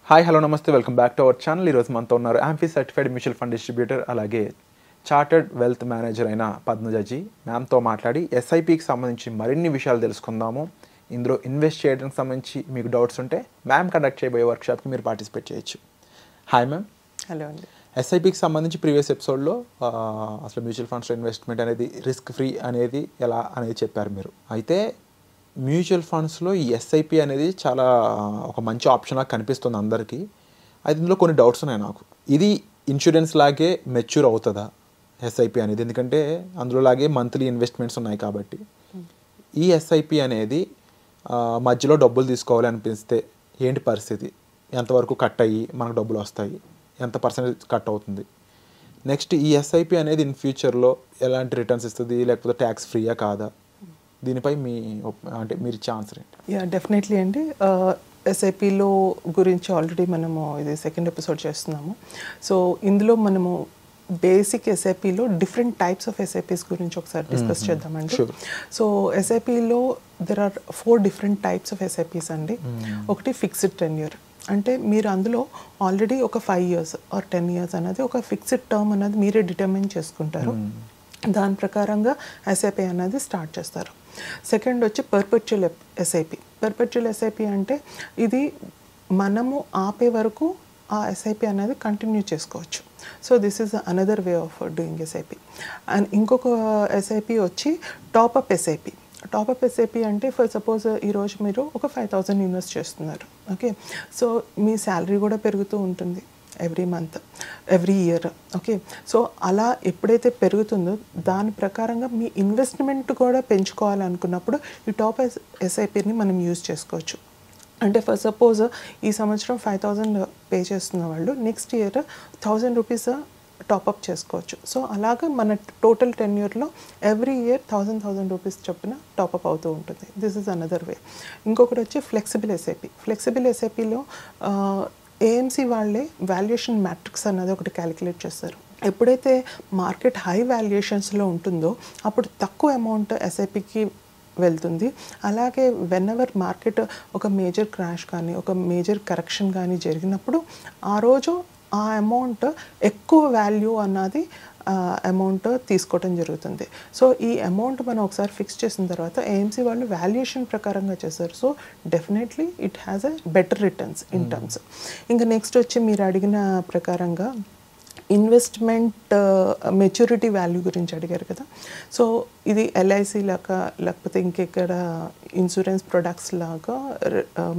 Hi hello నమస్తే, welcome back to our channel. ఈరోజు మనతో ఉన్నారు amphi certified mutual fund distributor అలాగే చార్టర్డ్ వెల్త్ మేనేజర్ అయిన పద్మజాజీ మ్యామ్తో మాట్లాడి ఎస్ఐపికి సంబంధించి మరిన్ని విషయాలు తెలుసుకుందాము. ఇందులో ఇన్వెస్ట్ చేయడానికి సంబంధించి మీకు డౌట్స్ ఉంటే మ్యామ్ కండక్ట్ చేయబోయే వర్క్షాప్కి మీరు పార్టిసిపేట్ చేయొచ్చు. Hi ma'am. హలో అండి. ఎస్ఐపికి సంబంధించి ప్రీవియస్ ఎపిసోడ్లో అసలు మ్యూచువల్ ఫండ్స్లో ఇన్వెస్ట్మెంట్ అనేది రిస్క్ ఫ్రీ అనేది ఎలా అనేది చెప్పారు మీరు. అయితే మ్యూచువల్ ఫండ్స్లో ఈ ఎస్ఐపి అనేది చాలా ఒక మంచి ఆప్షన్ లాగా కనిపిస్తుంది అందరికీ. అయితే ఇందులో కొన్ని డౌట్స్ ఉన్నాయి నాకు. ఇది ఇన్సూరెన్స్ లాగే మెచ్యూర్ అవుతుందా ఎస్ఐపి అనేది? ఎందుకంటే అందులో లాగే మంత్లీ ఇన్వెస్ట్మెంట్స్ ఉన్నాయి కాబట్టి. ఈ ఎస్ఐపి అనేది మధ్యలో డబ్బులు తీసుకోవాలి అనిపిస్తే ఏంటి పరిస్థితి? ఎంతవరకు కట్ అయ్యి మనకు డబ్బులు వస్తాయి? ఎంత పర్సెంటేజ్ కట్ అవుతుంది? నెక్స్ట్ ఈ ఎస్ఐపి అనేది ఇన్ ఫ్యూచర్లో ఎలాంటి రిటర్న్స్ ఇస్తుంది, లేకపోతే ట్యాక్స్ ఫ్రీయా కాదా? దీనిపై మీరు ఇచ్చే ఆన్సర్ ఏంటి? యా, డెఫినెట్లీ అండి. ఎస్ఐపిలో గురించి ఆల్రెడీ మనము ఇది సెకండ్ ఎపిసోడ్ చేస్తున్నాము. సో ఇందులో మనము బేసిక్ ఎస్ఐపిలో డిఫరెంట్ టైప్స్ ఆఫ్ ఎస్ఐపిస్ గురించి ఒకసారి డిస్కస్ చేద్దామండి. సో ఎస్ఐపిలో there are 4 different types of SIPs అండి. ఒకటి ఫిక్స్డ్ టెన్యూర్, అంటే మీరు అందులో ఆల్రెడీ ఒక 5 years ఆర్ 10 years అనేది ఒక ఫిక్స్డ్ టర్మ్ అనేది మీరే డిటర్మిన్ చేసుకుంటారు. దాని ప్రకారంగా ఎస్ఐపి అనేది స్టార్ట్ చేస్తారు. సెకండ్ వచ్చి పర్పెచువల్ ఎస్ఐపి. పర్పెచువల్ ఎస్ఐపి అంటే ఇది మనము ఆపే వరకు ఆ ఎస్ఐపి అనేది కంటిన్యూ చేసుకోవచ్చు. So this is another way of doing SIP. And ఇంకొక ఎస్ఐపి వచ్చి టాపప్ ఎస్ఐపి. టాపప్ ఎస్ఐపి అంటే ఫర్ సపోజ్ ఈరోజు మీరు ఒక 5,000 ఇన్వెస్ట్ చేస్తున్నారు. ఓకే, సో మీ శాలరీ కూడా పెరుగుతూ ఉంటుంది every month, every year. Okay, so అలా ఎప్పుడైతే పెరుగుతుందో దాని ప్రకారంగా మీ ఇన్వెస్ట్మెంట్ కూడా పెంచుకోవాలనుకున్నప్పుడు ఈ టాప్ ఎస్ఐపిని మనం యూజ్ చేసుకోవచ్చు. అంటే ఫర్ సపోజ్ ఈ సంవత్సరం 5,000 పే చేస్తున్న వాళ్ళు నెక్స్ట్ ఇయర్ 1,000 రూపీస్ టాపప్ చేసుకోవచ్చు. సో అలాగా మన టోటల్ టెన్యూర్లో ఎవ్రీ ఇయర్ 1,000 రూపీస్ చొప్పున టాపప్ అవుతూ ఉంటుంది. This is another way. ఇంకొకటి వచ్చి ఫ్లెక్సిబుల్ ఎస్ఐపి. ఫ్లెక్సిబుల్ ఎస్ఐపిలో ఏఎంసీ వాళ్ళే వాల్యుయేషన్ మ్యాట్రిక్స్ అన్నది ఒకటి క్యాలిక్యులేట్ చేస్తారు. ఎప్పుడైతే మార్కెట్ హై వాల్యుయేషన్స్లో ఉంటుందో అప్పుడు తక్కువ అమౌంట్ ఎస్ఐపికి వెళ్తుంది. అలాగే వెన్ ఎవర్ మార్కెట్ ఒక మేజర్ క్రాష్ కానీ ఒక మేజర్ కరెక్షన్ కానీ జరిగినప్పుడు ఆ రోజు ఆ అమౌంట్ ఎక్కువ వాల్యూ అన్నది అమౌంట్ తీసుకోవటం జరుగుతుంది. సో ఈ అమౌంట్ మనం ఒకసారి ఫిక్స్ చేసిన తర్వాత ఏఎంసీ వాళ్ళు వాల్యుయేషన్ ప్రకారంగా చేస్తారు. So definitely it has a better returns in terms. ఇంకా నెక్స్ట్ వచ్చి మీరు అడిగిన ప్రకారంగా ఇన్వెస్ట్మెంట్ మెచ్యూరిటీ వాల్యూ గురించి అడిగారు కదా. సో ఇది ఎల్ఐసి లాగా లేకపోతే ఇంకెక్కడ ఇన్సూరెన్స్ ప్రొడక్ట్స్ లాగా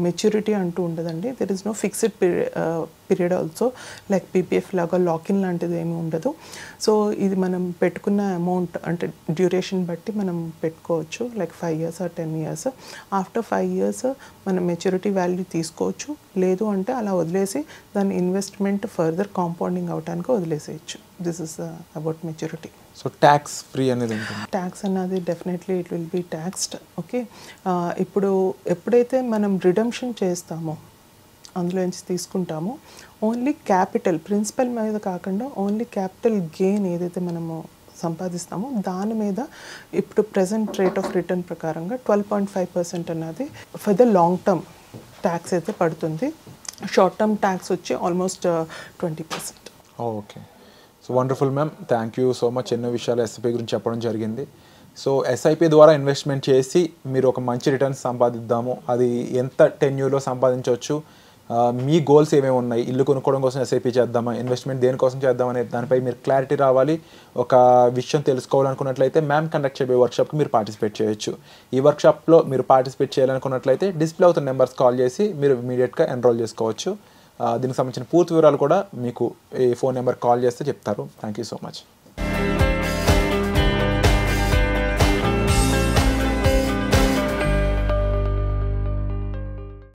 మెచ్యూరిటీ అంటూ ఉండదండి. There is no fixed period also like PPF లాగా లాకిన్ లాంటిది ఏమీ ఉండదు. సో ఇది మనం పెట్టుకున్న అమౌంట్ అంటే డ్యూరేషన్ బట్టి మనం పెట్టుకోవచ్చు, like 5 years or 10 years. After 5 years మనం మెచ్యూరిటీ వాల్యూ తీసుకోవచ్చు. లేదు అంటే అలా వదిలేసి దాని ఇన్వెస్ట్మెంట్ ఫర్దర్ కాంపౌండింగ్ అవడానికి వదిలేసేయచ్చు. This is about maturity. So tax free అనేది ట్యాక్స్ అన్నది definitely it will be taxed. Okay, ఇప్పుడు ఎప్పుడైతే మనం రిడమ్షన్ చేస్తామో అందులో నుంచి తీసుకుంటామో ఓన్లీ క్యాపిటల్ ప్రిన్సిపల్ మీద కాకుండా ఓన్లీ క్యాపిటల్ గెయిన్ ఏదైతే మనము సంపాదిస్తామో దాని మీద ఇప్పుడు ప్రజెంట్ రేట్ ఆఫ్ రిటర్న్ ప్రకారంగా 12.5% అన్నది for the long term tax అయితే పడుతుంది. షార్ట్ టర్మ్ ట్యాక్స్ వచ్చి almost 20%. Okay, so wonderful ma'am, thank you so much. ఎన్నో విషయాలు ఎస్ఐపి గురించి చెప్పడం జరిగింది. సో ఎస్ఐపి ద్వారా ఇన్వెస్ట్మెంట్ చేసి మీరు ఒక మంచి రిటర్న్స్ సంపాదిద్దాము, అది ఎంత టెన్యూర్లో సంపాదించవచ్చు, మీ గోల్స్ ఏమేమి ఉన్నాయి, ఇల్లు కొనుక్కోవడం కోసం ఎస్ఐపి చేద్దామా, ఇన్వెస్ట్మెంట్ దేనికోసం చేద్దామనే దానిపై మీరు క్లారిటీ రావాలి, ఒక విషయం తెలుసుకోవాలనుకున్నట్లయితే మ్యామ్ కండక్ట్ చేయబోయే వర్క్షాప్కి మీరు పార్టిసిపేట్ చేయొచ్చు. ఈ వర్క్షాప్లో మీరు పార్టిసిపేట్ చేయాలనుకున్నట్లయితే డిస్ప్లే అవుతున్న నెంబర్స్ కాల్ చేసి మీరు ఇమీడియట్గా ఎన్రోల్ చేసుకోవచ్చు. దీనికి సంబంధించిన పూర్తి వివరాలు కూడా మీకు ఈ ఫోన్ నెంబర్ కాల్ చేస్తే చెప్తారు. Thank you so much.